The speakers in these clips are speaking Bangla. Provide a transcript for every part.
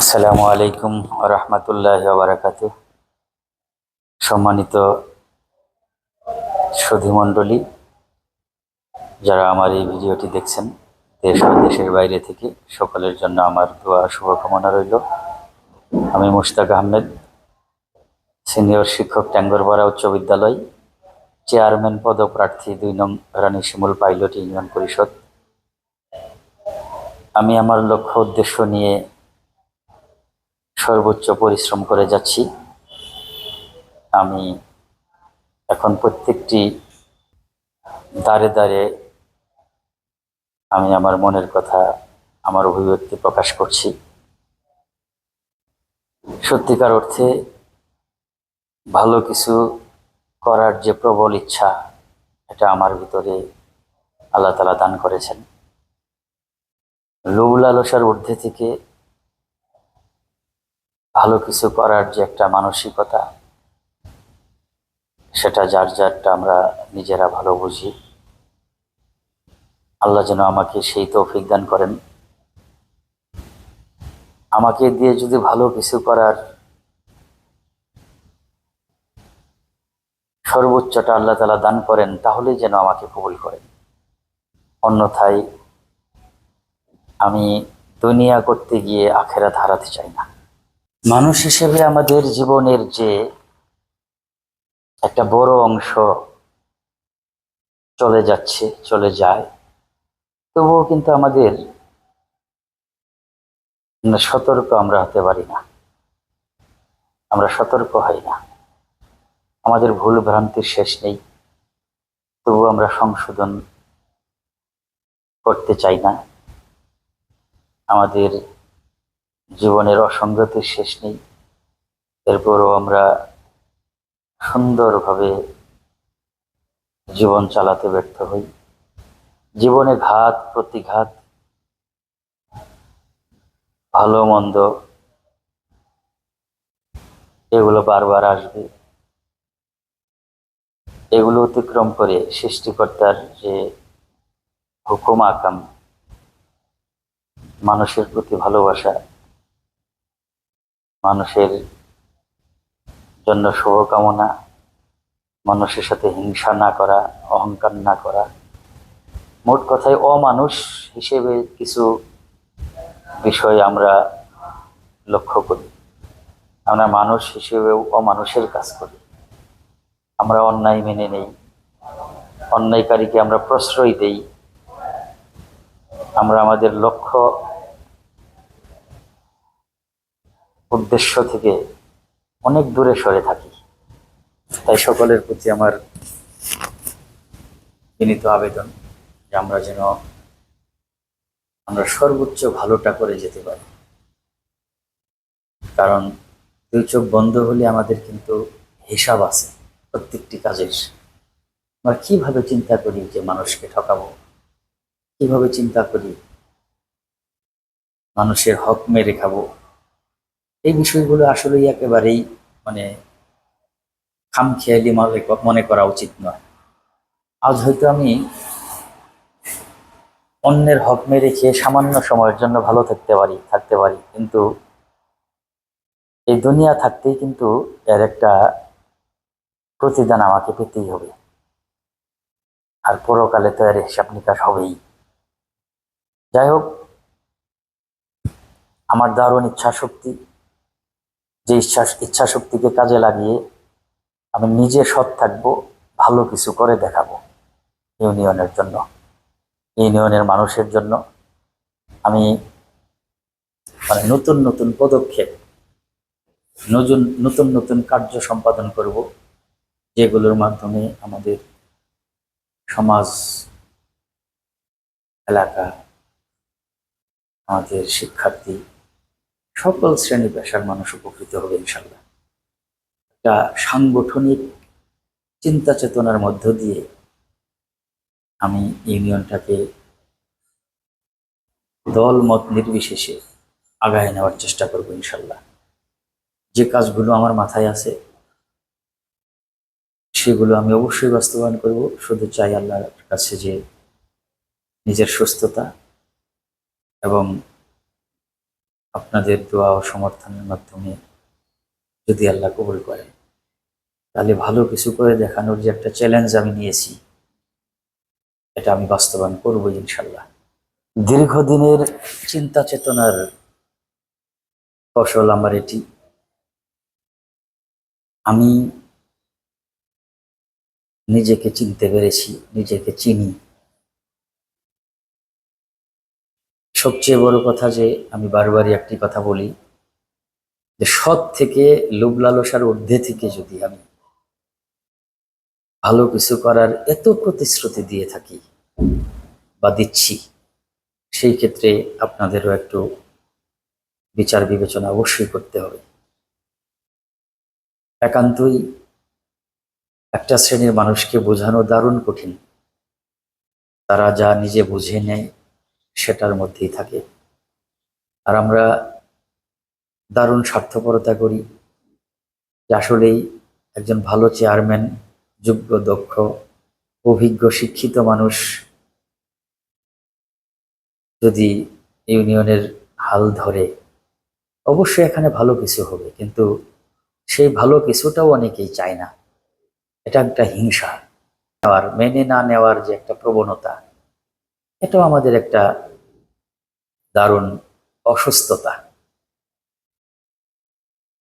আসসালামু আলাইকুম রহমতুল্লাহি ওয়া বারাকাতুহু। সম্মানিত সুধীমণ্ডলী, যারা আমার এই ভিডিওটি দেখছেন দেশ ও দেশের বাইরে থেকে, সকলের জন্য আমার দোয়া শুভকামনা রইল। আমি মুশতাক আহমেদ, সিনিয়র শিক্ষক, ট্যাঙ্গরপাড়া উচ্চ বিদ্যালয়, চেয়ারম্যান পদপ্রার্থী ২ নং রানীশিমুল পাইলট ইউনিয়ন পরিষদ। আমি আমার লক্ষ্য উদ্দেশ্য নিয়ে সর্বোচ্চ পরিশ্রম করে যাচ্ছি। আমি এখন প্রত্যেকটি দাঁড়ে দাঁড়ে আমি আমার মনের কথা, আমার অভিব্যক্তি প্রকাশ করছি। সত্যিকার অর্থে ভালো কিছু করার যে প্রবল ইচ্ছা, এটা আমার ভিতরে আল্লাহ তাআলা দান করেছেন। লোভ লালসার ঊর্ধ্বে থেকে ভালো কিছু করার যে একটা মানসিকতা, সেটা যার যারটা আমরা নিজেরা ভালো বুঝি। আল্লাহ যেন আমাকে সেই তৌফিক দান করেন। আমাকে দিয়ে যদি ভালো কিছু করার সর্বোচ্চটা আল্লাহ তাআলা দান করেন, তাহলেই যেন আমাকে কবুল করেন। অন্যথায় আমি দুনিয়া করতে গিয়ে আখেরাত হারাতে চাই না। মানুষ হিসেবে আমাদের জীবনের যে একটা বড় অংশ চলে যাচ্ছে, চলে যায়, তবুও কিন্তু আমাদের সতর্ক আমরা হতে পারি না। আমরা সতর্ক হই না। আমাদের ভুল ভ্রান্তির শেষ নেই, তবু আমরা সংশোধন করতে চাই না। আমাদের জীবনের অসঙ্গতির শেষ নেই, এরপরও আমরা সুন্দরভাবে জীবন চালাতে ব্যর্থ হই। জীবনে ঘাত প্রতিঘাত, ভালো মন্দ, এগুলো বারবার আসবে। এগুলো অতিক্রম করে সৃষ্টিকর্তার যে হুকুম আকাম, মানুষের প্রতি ভালোবাসা, মানুষের জন্য শুভকামনা, মানুষের সাথে হিংসা না করা, অহংকার না করা, মোট কথায় অমানুষ হিসেবে কিছু বিষয় আমরা লক্ষ্য করি। আমরা মানুষ হিসেবেও অমানুষের কাজ করি। আমরা অন্যায় মেনে নেই, অন্যায়কারীকে আমরা প্রশ্রয় দেই। আমরা আমাদের লক্ষ্য উদ্দেশ্য থেকে অনেক দূরে সরে থাকি। তাই সকলের প্রতি আমার বিনীত আবেদন যে আমরা সর্বোচ্চ ভালোটা করে যেতে পারি। কারণ ২ চোখ বন্ধ হলে আমাদের কিন্তু হিসাব আছে প্রত্যেকটি কাজের। আমরা কিভাবে চিন্তা করি যে মানুষকে ঠকাবো, কিভাবে চিন্তা করি মানুষের হক মেরে খাবো, এই বিষয়গুলো আসলে একেবারেই মানে খামখেয়ালি মনে করা উচিত নয়। আজ হয়তো আমি অন্যের হক মেরে খেয়ে সামান্য সময়ের জন্য ভালো থাকতে পারি, কিন্তু এই দুনিয়া থাকতেই কিন্তু এর একটা প্রতিদান আমাকে পেতেই হবে। আর পরকালে তো এর হিসাব নিকাশ হবেই। যাই হোক, আমার দারুণ ইচ্ছা শক্তি, যে ইচ্ছা শক্তিকে কাজে লাগিয়ে আমি নিজে সৎ থাকবো, ভালো কিছু করে দেখাবো ইউনিয়নের জন্য, ইউনিয়নের মানুষের জন্য। আমি নতুন নতুন পদক্ষেপ, নতুন নতুন কার্য সম্পাদন করব, যেগুলোর মাধ্যমে আমাদের সমাজ, এলাকা, আমাদের শিক্ষার্থী, সকল শ্রেণী পেশার মানুষ উপকৃত হবে ইনশাল্লাহ। একটা সাংগঠনিক চিন্তা চেতনার মধ্য দিয়ে আমি ইউনিয়নটাকে দল মত নির্বিশেষে আগায় নেওয়ার চেষ্টা করব ইনশাল্লাহ। যে কাজগুলো আমার মাথায় আছে সেগুলো আমি অবশ্যই বাস্তবায়ন করব। শুধু চাই আল্লাহর কাছে যে নিজের সুস্থতা এবং আপনাদের দোয়া ও সমর্থনের মাধ্যমে যদি আল্লাহ কবুল করেন, তাহলে ভালো কিছু করে দেখানোর যে একটা চ্যালেঞ্জ আমি নিয়েছি, এটা আমি বাস্তবায়ন করবো ইনশাল্লাহ। দীর্ঘদিনের চিন্তা চেতনার ফসল আমার এটি। আমি নিজেকে চিনতে পেরেছি, নিজেকে চিনি। সবচেয়ে বড় কথা যে আমি বারবারই একটি কথা বলি, যে সৎ থেকে লোভ লালসার ঊর্ধ্বে থেকে যদি আমি ভালো কিছু করার এত প্রতিশ্রুতি দিয়ে থাকি বা দিচ্ছি, সেই ক্ষেত্রে আপনাদেরও একটু বিচার বিবেচনা অবশ্যই করতে হবে। একান্তই একটা শ্রেণীর মানুষকে বোঝানো দারুণ কঠিন। তারা যা নিজে বুঝে নেয় সেটার মধ্যেই থাকে, আর আমরা দারুণ স্বার্থপরতা করি যে আসলেই একজন ভালো চেয়ারম্যান, যোগ্য, দক্ষ, অভিজ্ঞ, শিক্ষিত মানুষ যদি ইউনিয়নের হাল ধরে, অবশ্যই এখানে ভালো কিছু হবে। কিন্তু সেই ভালো কিছুটাও অনেকেই চায় না। এটা একটা হিংসা, আর মেনে না নেওয়ার যে একটা প্রবণতা, এটাও আমাদের একটা দারুণ অসুস্থতা।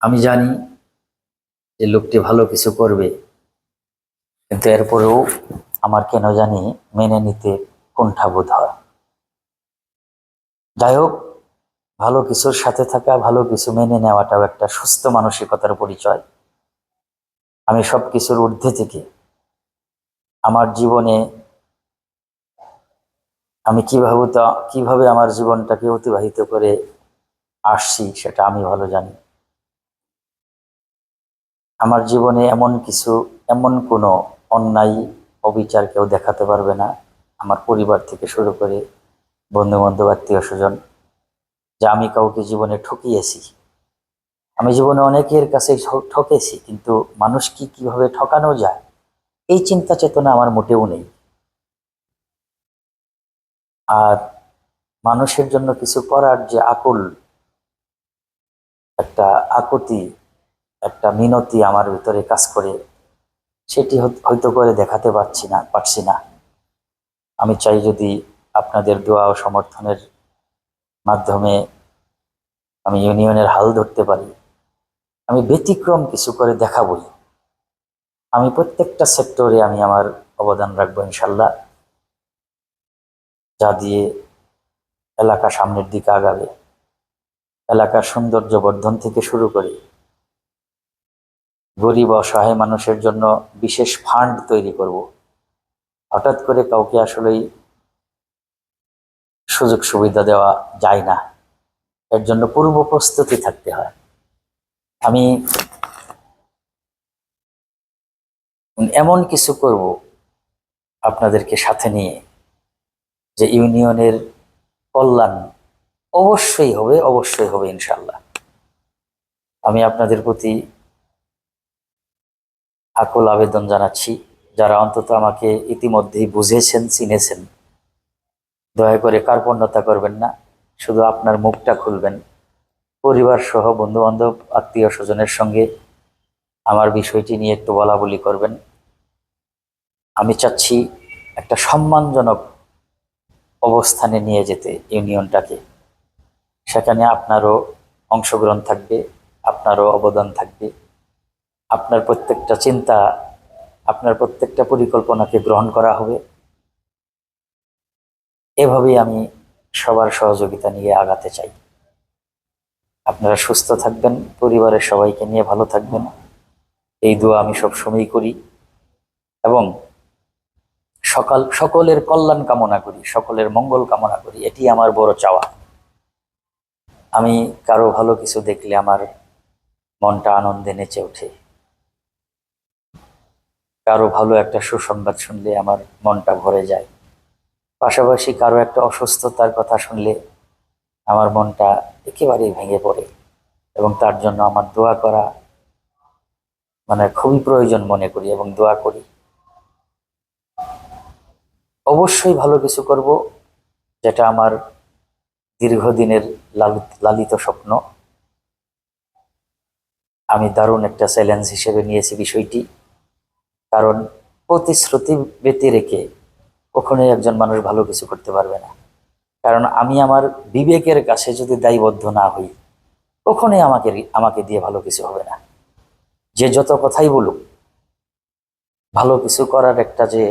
আমি জানি যে লোকটি ভালো কিছু করবে, কিন্তু এরপরেও আমার কেন জানি মেনে নিতে কুণ্ঠাবোধ হয়। যাই হোক, ভালো কিছুর সাথে থাকা, ভালো কিছু মেনে নেওয়াটাও একটা সুস্থ মানসিকতার পরিচয়। আমি সব কিছুর ঊর্ধ্বে থেকে আমার জীবনে আমি কিভাবে আমার জীবনটাকে অতিবাহিত করে আসছি সেটা আমি ভালো জানি। আমার জীবনে এমন কোনো অন্যায়, অবিচার কেউ দেখাতে পারবে না, আমার পরিবার থেকে শুরু করে বন্ধু বান্ধব, আত্মীয় স্বজন, যে আমি কাউকে জীবনে ঠকিয়েছি। আমি জীবনে অনেকের কাছে ঠকেছি, কিন্তু মানুষ কিভাবে ঠকানো যায় এই চিন্তা চেতনা আমার মোটেও নেই। আর মানুষের জন্য কিছু করার যে আকুল একটা আকুতি, একটা মিনতি আমার ভিতরে কাজ করে, সেটি হয়তো করে দেখাতে পারছি না। আমি চাই যদি আপনাদের দোয়া ও সমর্থনের মাধ্যমে আমি ইউনিয়নের হাল ধরতে পারি, আমি ব্যতিক্রম কিছু করে দেখাবই। আমি প্রত্যেকটা সেক্টরে আমি আমার অবদান রাখবো ইনশাল্লাহ, যা দিয়ে এলাকা সামনের দিকে আগাবে। এলাকার সৌন্দর্য বর্ধন থেকে শুরু করে গরিব অসহায় মানুষের জন্য বিশেষ ফান্ড তৈরি করব। হঠাৎ করে কাউকে আসলেই সুযোগ সুবিধা দেওয়া যায় না, এর জন্য পূর্ব প্রস্তুতি থাকতে হয়। আমি এমন কিছু করব আপনাদেরকে সাথে নিয়ে, যে ইউনিয়নের কল্যাণ অবশ্যই হবে ইনশাল্লাহ। আমি আপনাদের প্রতি আকুল আবেদন জানাচ্ছি, যারা অন্তত আমাকে ইতিমধ্যেই বুঝেছেন, চিনেছেন, দয়া করে কার্পণ্যতা করবেন না। শুধু আপনার মুখটা খুলবেন, পরিবার সহ বন্ধু বান্ধব, আত্মীয় স্বজনের সঙ্গে আমার বিষয়টি নিয়ে একটু বলা বলি করবেন। আমি চাচ্ছি একটা সম্মানজনক অবস্থানে নিয়ে যেতে ইউনিয়নটাকে। সেখানে আপনারও অংশগ্রহণ থাকবে, আপনারও অবদান থাকবে। আপনার প্রত্যেকটা চিন্তা, আপনার প্রত্যেকটা পরিকল্পনাকে গ্রহণ করা হবে। এভাবেই আমি সবার সহযোগিতা নিয়ে আগাতে চাই। আপনারা সুস্থ থাকবেন, পরিবারের সবাইকে নিয়ে ভালো থাকবেন, এই দোয়া আমি সবসময়ই করি। এবং সকলের কল্যাণ কামনা করি, সকলের মঙ্গল কামনা করি, এটি আমার বড় চাওয়া। আমি কারো ভালো কিছু দেখলে আমার মনটা আনন্দে নেচে ওঠে। কারো ভালো একটা সুসংবাদ শুনলে আমার মনটা ভরে যায়। পাশাপাশি কারো একটা অসুস্থতার কথা শুনলে আমার মনটা একেবারেই ভেঙে পড়ে, এবং তার জন্য আমার দোয়া করা মানে খুবই প্রয়োজন মনে করি এবং দোয়া করি। অবশ্যই ভালো কিছু করব, যেটা আমার দীর্ঘদিনের লালিত স্বপ্ন। আমি দারুণ একটা চ্যালেঞ্জ হিসেবে নিয়েছি বিষয়টি, কারণ প্রতিশ্রুতি ব্যতি রেখে কখনোই একজন মানুষ ভালো কিছু করতে পারবে না। কারণ আমি আমার বিবেকের কাছে যদি দায়বদ্ধ না হই, কখনোই আমাকে দিয়ে ভালো কিছু হবে না। যে যত কথাই বলুক, ভালো কিছু করার একটা যে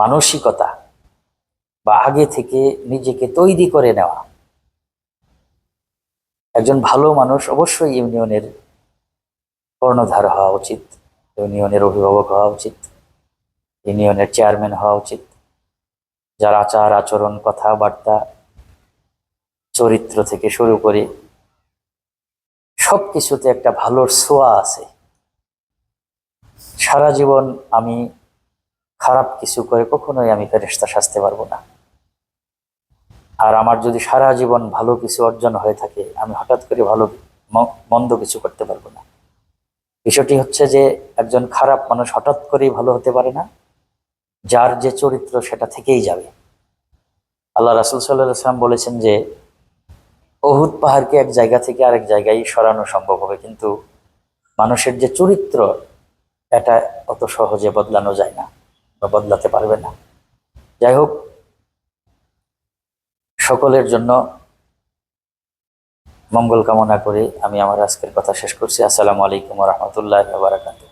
মানসিকতা বা আগে থেকে নিজেকে তৈরি করে নেওয়া, একজন ভালো মানুষ অবশ্যই ইউনিয়নের কর্ণধার হওয়া উচিত, ইউনিয়নের অভিভাবক হওয়া উচিত, ইউনিয়নের চেয়ারম্যান হওয়া উচিত, যার আচার আচরণ কথাবার্তা চরিত্র থেকে শুরু করে সব কিছুতে একটা ভালোর ছোঁয়া আছে। সারা জীবন আমি খারাপ কিছু করে কখনোই আমি ফেরেশতা সাজতে পারবো না। আর আমার যদি সারা জীবন ভালো কিছু অর্জন হয়ে থাকে, আমি হঠাৎ করে মন্দ কিছু করতে পারবো না। বিষয়টি হচ্ছে যে একজন খারাপ মানুষ হঠাৎ করেই ভালো হতে পারে না, যার যে চরিত্র সেটা থেকেই যাবে। আল্লাহ রাসূল সাল্লাল্লাহু আলাইহি ওয়াসাল্লাম বলেছেন যে উহুদ পাহাড়কে এক জায়গা থেকে আরেক জায়গায় সরানো সম্ভব হবে, কিন্তু মানুষের যে চরিত্র এটা অত সহজে বদলানো যায় না বা বদলাতে পারবে না। যাই হোক, সকলের জন্য মঙ্গল কামনা করে আমি আমার আজকের কথা শেষ করছি। আসসালামু আলাইকুম ওয়া রাহমাতুল্লাহি ওয়া বারাকাতুহু।